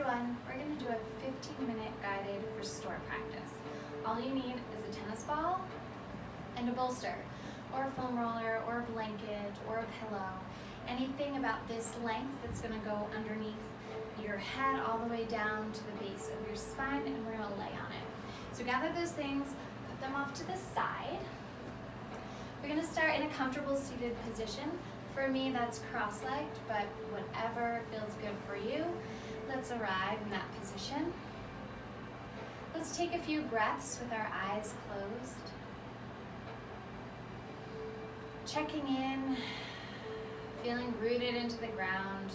everyone, we're going to do a 15-minute guided restore practice. All you need is a tennis ball and a bolster, or a foam roller, or a blanket, or a pillow. Anything about this length that's going to go underneath your head all the way down to the base of your spine, and we're going to lay on it. So gather those things, put them off to the side. We're going to start in a comfortable seated position. For me, that's cross-legged, but whatever feels good for you. Let's arrive in that position. Let's take a few breaths with our eyes closed. Checking in, feeling rooted into the ground.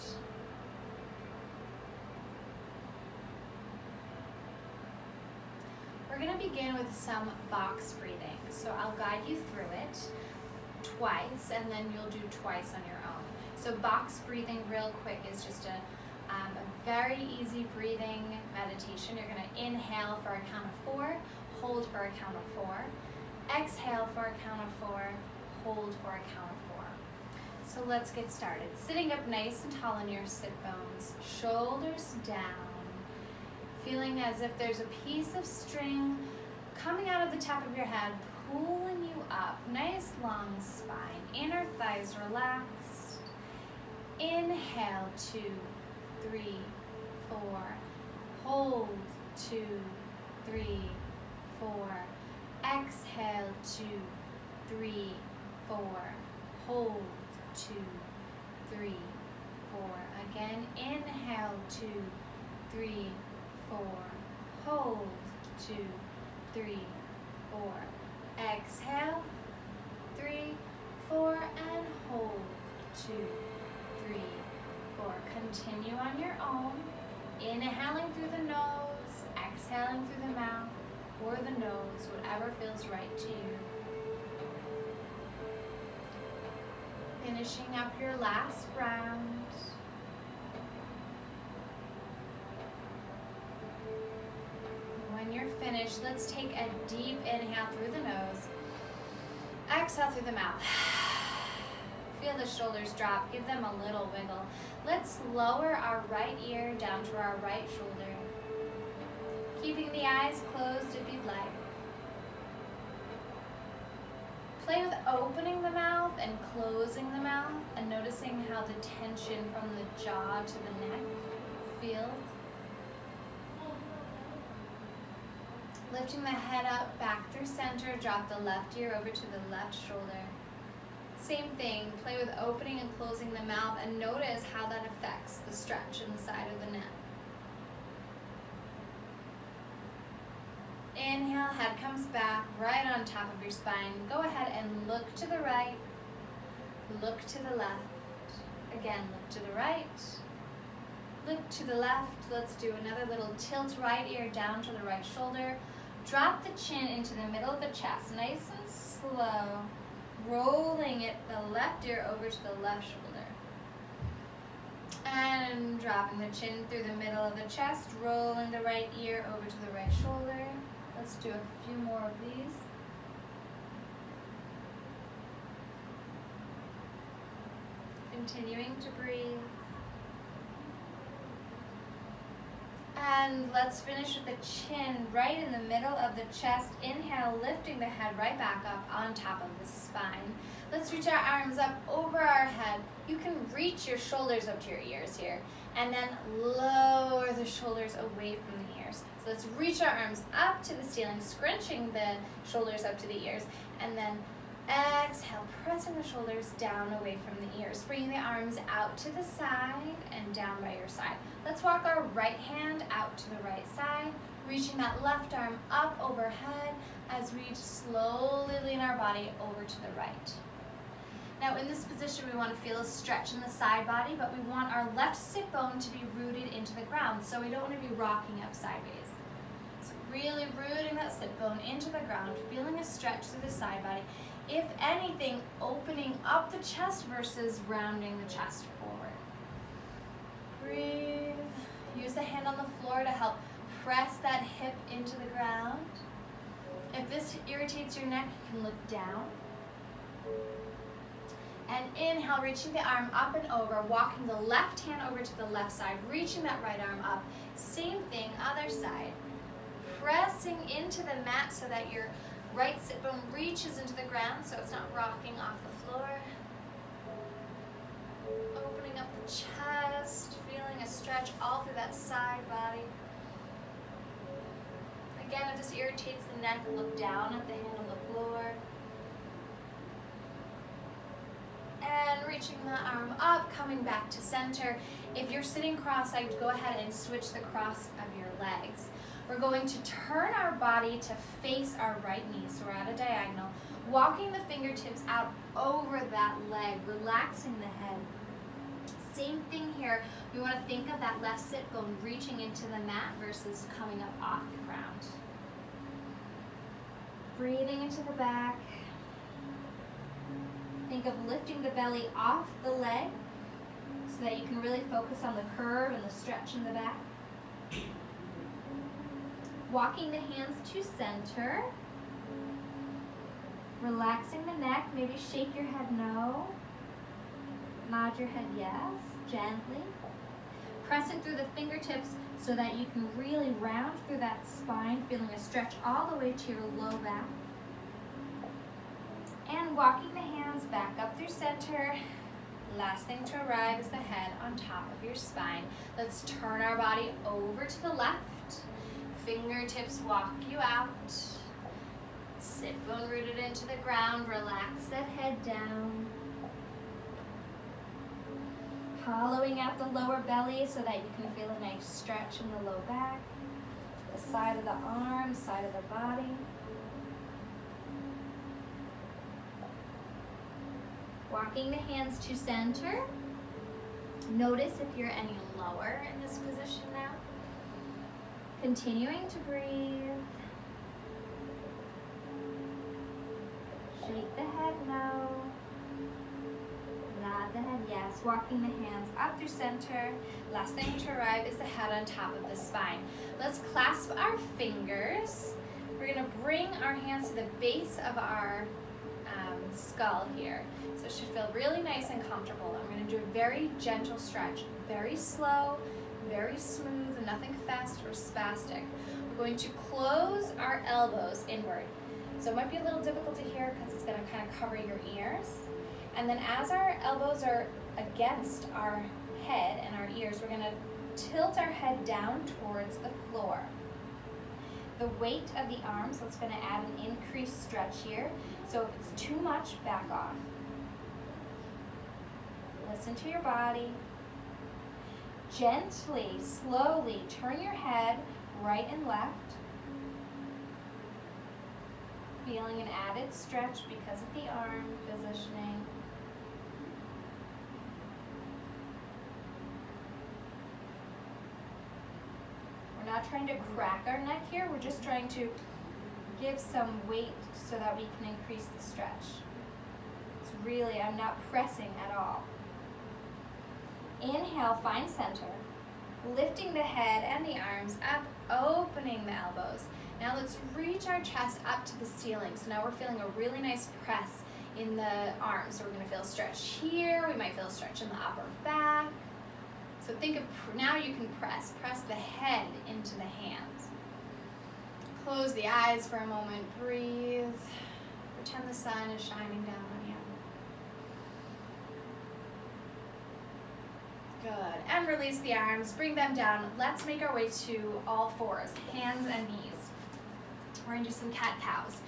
We're going to begin with some box breathing. So I'll guide you through it twice, and then you'll do twice on your own. So box breathing real quick is just a very easy breathing meditation. You're going to inhale for a count of 4, hold for a count of 4, exhale for a count of 4, hold for a count of 4. So let's get started. Sitting up nice and tall on your sit bones, shoulders down, feeling as if there's a piece of string coming out of the top of your head, pulling you up. Nice long spine, inner thighs relaxed. Inhale, 2, 3, 4. Hold, 2, 3, 4. Exhale, 2, 3, 4. Hold, 2, 3, 4. Again, inhale, 2, 3, 4. Hold, 2, 3, 4. Exhale, 3, 4, and hold, 2, 3, 4. Continue on your own, inhaling through the nose, exhaling through the mouth, or the nose, whatever feels right to you. Finishing up your last round. When you're finished, let's take a deep inhale through the nose, exhale through the mouth. Feel the shoulders drop, give them a little wiggle. Let's lower our right ear down to our right shoulder, keeping the eyes closed if you'd like. Play with opening the mouth and closing the mouth, and noticing how the tension from the jaw to the neck feels. Lifting the head up, back through center, drop the left ear over to the left shoulder. Same thing, play with opening and closing the mouth, and notice how that affects the stretch in the side of the neck. Inhale, head comes back, right on top of your spine. Go ahead and look to the right, look to the left. Again, look to the right, look to the left. Let's do another little tilt, right ear down to the right shoulder. Drop the chin into the middle of the chest, nice and slow. Rolling it, the left ear over to the left shoulder. And dropping the chin through the middle of the chest, rolling the right ear over to the right shoulder. Let's do a few more of these. Continuing to breathe. And let's finish with the chin right in the middle of the chest. Inhale, lifting the head right back up on top of the spine. Let's reach our arms up over our head. You can reach your shoulders up to your ears here, and then lower the shoulders away from the ears. So let's reach our arms up to the ceiling, scrunching the shoulders up to the ears, and then exhale, pressing the shoulders down away from the ears. Bringing the arms out to the side and down by your side. Let's walk our right hand out to the right side, reaching that left arm up overhead as we slowly lean our body over to the right. Now in this position, we want to feel a stretch in the side body, but we want our left sit bone to be rooted into the ground, so we don't want to be rocking up sideways. So really rooting that sit bone into the ground, feeling a stretch through the side body. If anything, opening up the chest versus rounding the chest forward. Breathe. Use the hand on the floor to help press that hip into the ground. If this irritates your neck, you can look down. And inhale, reaching the arm up and over, walking the left hand over to the left side, reaching that right arm up. Same thing, other side. Pressing into the mat so that your right sit bone reaches into the ground so it's not rocking off the floor. Opening up the chest, feeling a stretch all through that side body. Again, if this irritates the neck, look down at the hand on the floor. And reaching the arm up, coming back to center. If you're sitting cross-legged, go ahead and switch the cross of your legs. We're going to turn our body to face our right knee, so we're at a diagonal. Walking the fingertips out over that leg, relaxing the head. Same thing here. We want to think of that left sit bone reaching into the mat versus coming up off the ground. Breathing into the back. Think of lifting the belly off the leg so that you can really focus on the curve and the stretch in the back. Walking the hands to center. Relaxing the neck. Maybe shake your head no. Nod your head yes, gently. Pressing through the fingertips so that you can really round through that spine, feeling a stretch all the way to your low back. And walking the hands back up through center. Last thing to arrive is the head on top of your spine. Let's turn our body over to the left. Fingertips walk you out. Sit bone rooted into the ground. Relax that head down. Hollowing out the lower belly so that you can feel a nice stretch in the low back. The side of the arm, side of the body. Walking the hands to center. Notice if you're any lower in this position now. Continuing to breathe. Shake the head no. Nod the head yes. Walking the hands up through center. Last thing to arrive is the head on top of the spine. Let's clasp our fingers. We're going to bring our hands to the base of our skull here. So it should feel really nice and comfortable. I'm going to do a very gentle stretch, very slow, very smooth, and nothing fast or spastic. We're going to close our elbows inward. So it might be a little difficult to hear because it's going to kind of cover your ears. And then as our elbows are against our head and our ears, we're going to tilt our head down towards the floor. The weight of the arms, that's going to add an increased stretch here. So if it's too much, back off. Listen to your body. Gently, slowly turn your head right and left. Feeling an added stretch because of the arm positioning. We're not trying to crack our neck here, we're just trying to give some weight so that we can increase the stretch. It's really, I'm not pressing at all. Inhale, find center. Lifting the head and the arms up, opening the elbows. Now let's reach our chest up to the ceiling. So now we're feeling a really nice press in the arms. So we're going to feel a stretch here. We might feel a stretch in the upper back. So think of, now you can press the head into the hands. Close the eyes for a moment, breathe. Pretend the sun is shining down on you. Good, and release the arms, bring them down. Let's make our way to all fours, hands and knees. We're gonna do some cat-cows.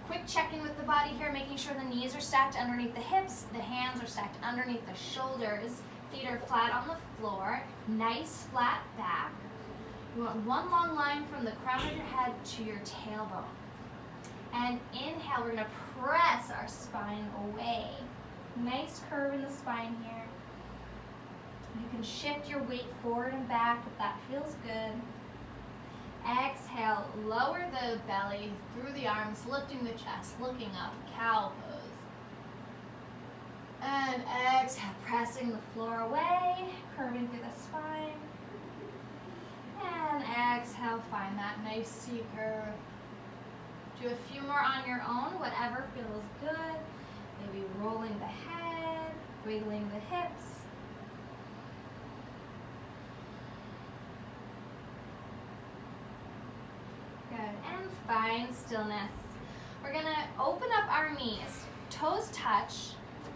Quick check-in with the body here, making sure the knees are stacked underneath the hips, the hands are stacked underneath the shoulders, feet are flat on the floor, nice flat back. You want one long line from the crown of your head to your tailbone. And inhale, we're gonna press our spine away. Nice curve in the spine here. You can shift your weight forward and back if that feels good. Exhale, lower the belly through the arms, lifting the chest, looking up, cow pose. And exhale, pressing the floor away, curving through the spine. And exhale, find that nice C curve. Do a few more on your own, whatever feels good. Maybe rolling the head. Wiggling the hips. Good, and find stillness. We're gonna open up our knees, toes touch,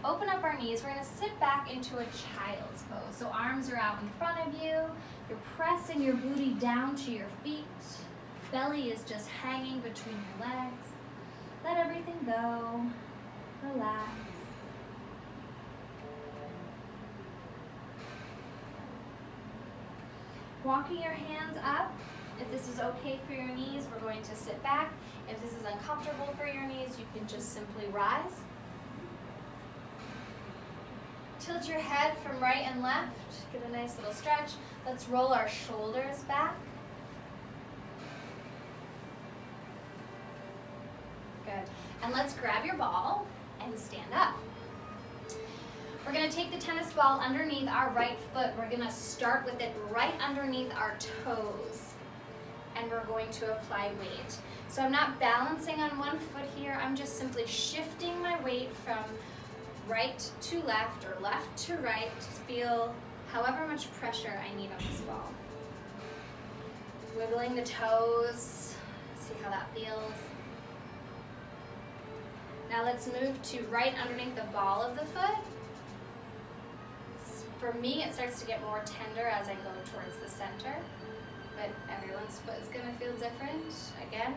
open up our knees. We're gonna sit back into a child's pose. So arms are out in front of you. You're pressing your booty down to your feet. Belly is just hanging between your legs. Let everything go. Relax. Walking your hands up. If this is okay for your knees, we're going to sit back. If this is uncomfortable for your knees, you can just simply rise. Tilt your head from right and left. Get a nice little stretch. Let's roll our shoulders back. Good. And let's grab your ball and stand up. We're going to take the tennis ball underneath our right foot. We're going to start with it right underneath our toes. And we're going to apply weight. So I'm not balancing on one foot here. I'm just simply shifting my weight from right to left or left to right to feel however much pressure I need on this ball. Wiggling the toes. See how that feels. Now let's move to right underneath the ball of the foot. For me, it starts to get more tender as I go towards the center, but everyone's foot is going to feel different. Again,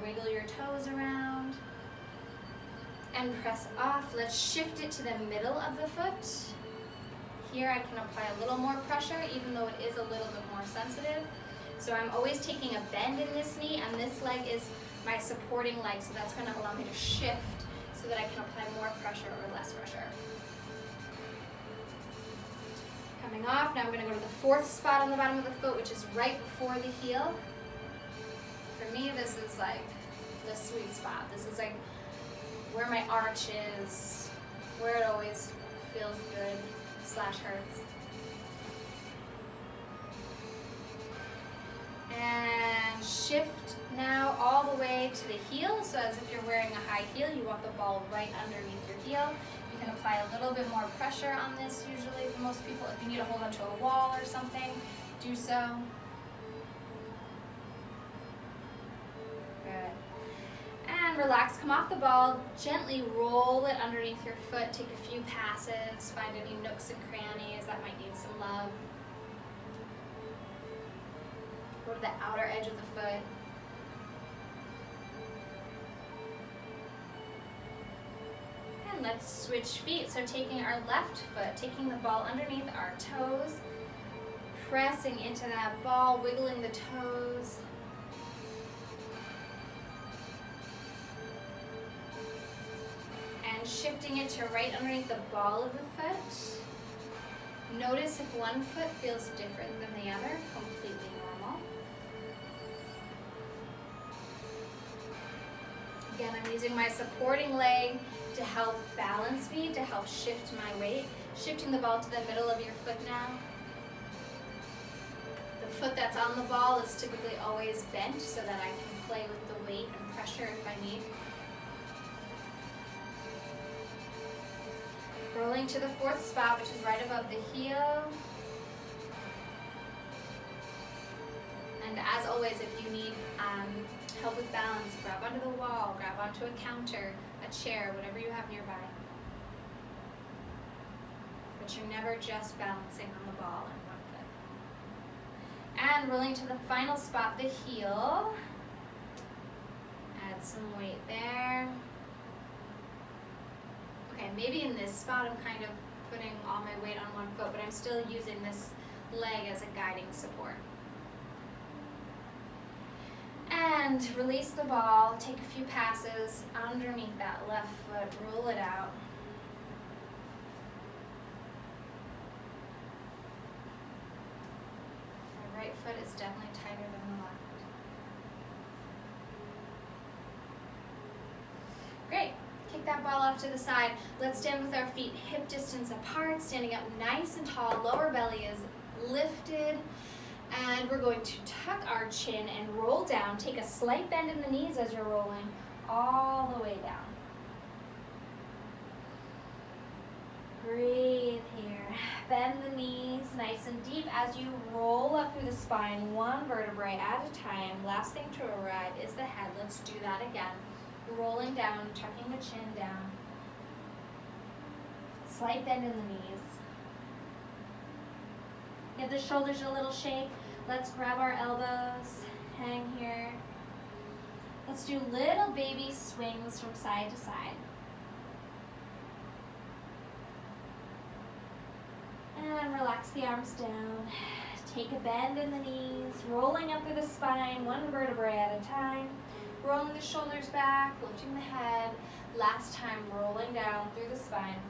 wiggle your toes around and press off. Let's shift it to the middle of the foot. Here I can apply a little more pressure, even though it is a little bit more sensitive. So I'm always taking a bend in this knee, and this leg is my supporting leg, so that's going to allow me to shift so that I can apply more pressure or less pressure. Coming off, now I'm going to go to the fourth spot on the bottom of the foot, which is right before the heel. For me, this is like the sweet spot. This is like where my arch is, where it always feels good / hurts. And shift now all the way to the heel. So as if you're wearing a high heel, you want the ball right underneath your heel. You can apply a little bit more pressure on this usually for most people. If you need to hold onto a wall or something, do so. Good. And relax, come off the ball, gently roll it underneath your foot, take a few passes, find any nooks and crannies that might need some love. Go to the outer edge of the foot. And let's switch feet. So taking our left foot, taking the ball underneath our toes, pressing into that ball, wiggling the toes. And shifting it to right underneath the ball of the foot. Notice if one foot feels different than the other, completely normal. Again, I'm using my supporting leg to help balance me, to help shift my weight. Shifting the ball to the middle of your foot now. The foot that's on the ball is typically always bent so that I can play with the weight and pressure if I need. Rolling to the fourth spot, which is right above the heel. And as always, if you need help with balance, grab onto the wall, grab onto a counter, a chair, whatever you have nearby. But you're never just balancing on the ball in one foot. And rolling to the final spot, the heel. Add some weight there. Okay, maybe in this spot I'm kind of putting all my weight on one foot, but I'm still using this leg as a guiding support. And release the ball, take a few passes underneath that left foot, roll it out. My right foot is definitely tighter than the left. Great. Kick that ball off to the side. Let's stand with our feet hip distance apart, standing up nice and tall. Lower belly is lifted. And we're going to tuck our chin and roll down. Take a slight bend in the knees as you're rolling all the way down. Breathe here. Bend the knees nice and deep as you roll up through the spine, one vertebrae at a time. Last thing to arrive is the head. Let's do that again. Rolling down, tucking the chin down. Slight bend in the knees. Give the shoulders a little shake. Let's grab our elbows. Hang here. Let's do little baby swings from side to side. And relax the arms down. Take a bend in the knees, rolling up through the spine, one vertebrae at a time. Rolling the shoulders back, lifting the head. Last time, rolling down through the spine.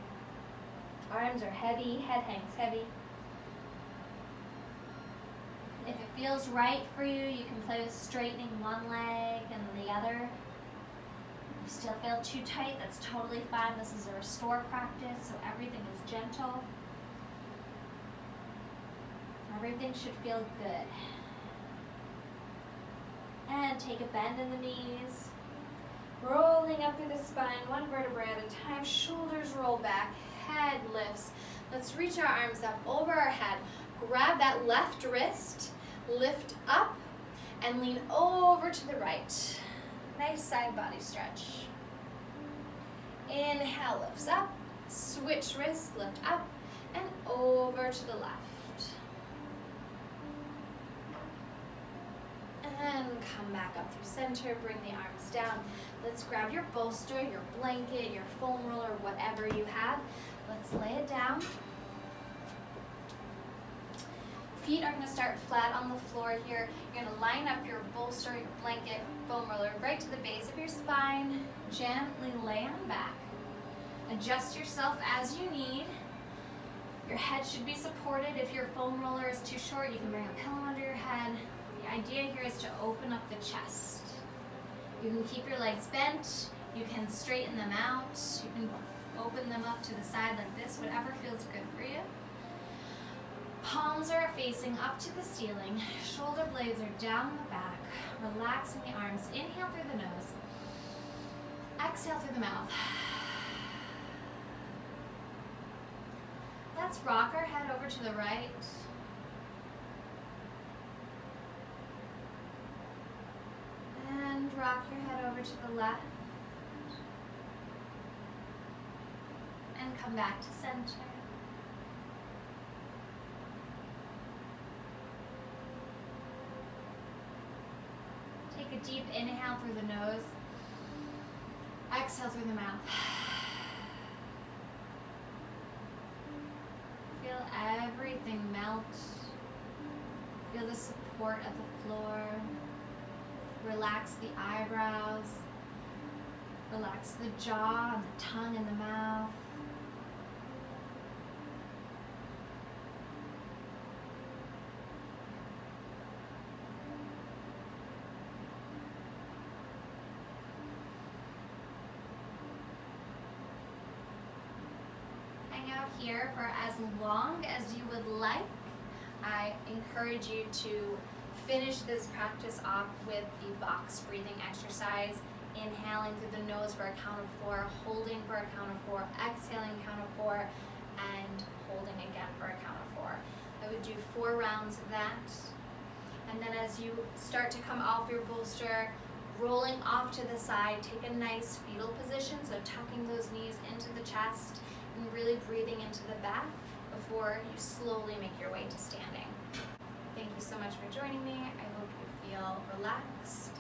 Arms are heavy, head hangs heavy. If it feels right for you, you can play with straightening one leg and the other. If you still feel too tight, that's totally fine. This is a restore practice, so everything is gentle. Everything should feel good. And take a bend in the knees. Rolling up through the spine, one vertebrae at a time. Shoulders roll back, head lifts. Let's reach our arms up over our head. Grab that left wrist, lift up, and lean over to the right. Nice side body stretch. Inhale, lifts up. Switch wrists, lift up, and over to the left. And come back up through center, bring the arms down. Let's grab your bolster, your blanket, your foam roller, whatever you have. Let's lay it down. Feet are gonna start flat on the floor here. You're gonna line up your bolster, your blanket, foam roller right to the base of your spine. Gently lay on back. Adjust yourself as you need. Your head should be supported. If your foam roller is too short, you can bring a pillow under your head. The idea here is to open up the chest. You can keep your legs bent, you can straighten them out, you can open them up to the side like this, whatever feels good for you. Palms are facing up to the ceiling, shoulder blades are down the back, relaxing the arms. Inhale through the nose, exhale through the mouth. Let's rock our head over to the right. And rock your head over to the left. And come back to center. Take a deep inhale through the nose. Exhale through the mouth. Feel everything melt. Feel the support of the floor. Relax the eyebrows. Relax the jaw and the tongue and the mouth. Hang out here for as long as you would like. I encourage you to finish this practice off with the box breathing exercise. Inhaling through the nose for a count of 4, holding for a count of 4, exhaling count of 4, and holding again for a count of 4. I would do 4 rounds of that. And then as you start to come off your bolster, rolling off to the side, take a nice fetal position, so tucking those knees into the chest and really breathing into the back before you slowly make your way to standing. Thank you so much for joining me. I hope you feel relaxed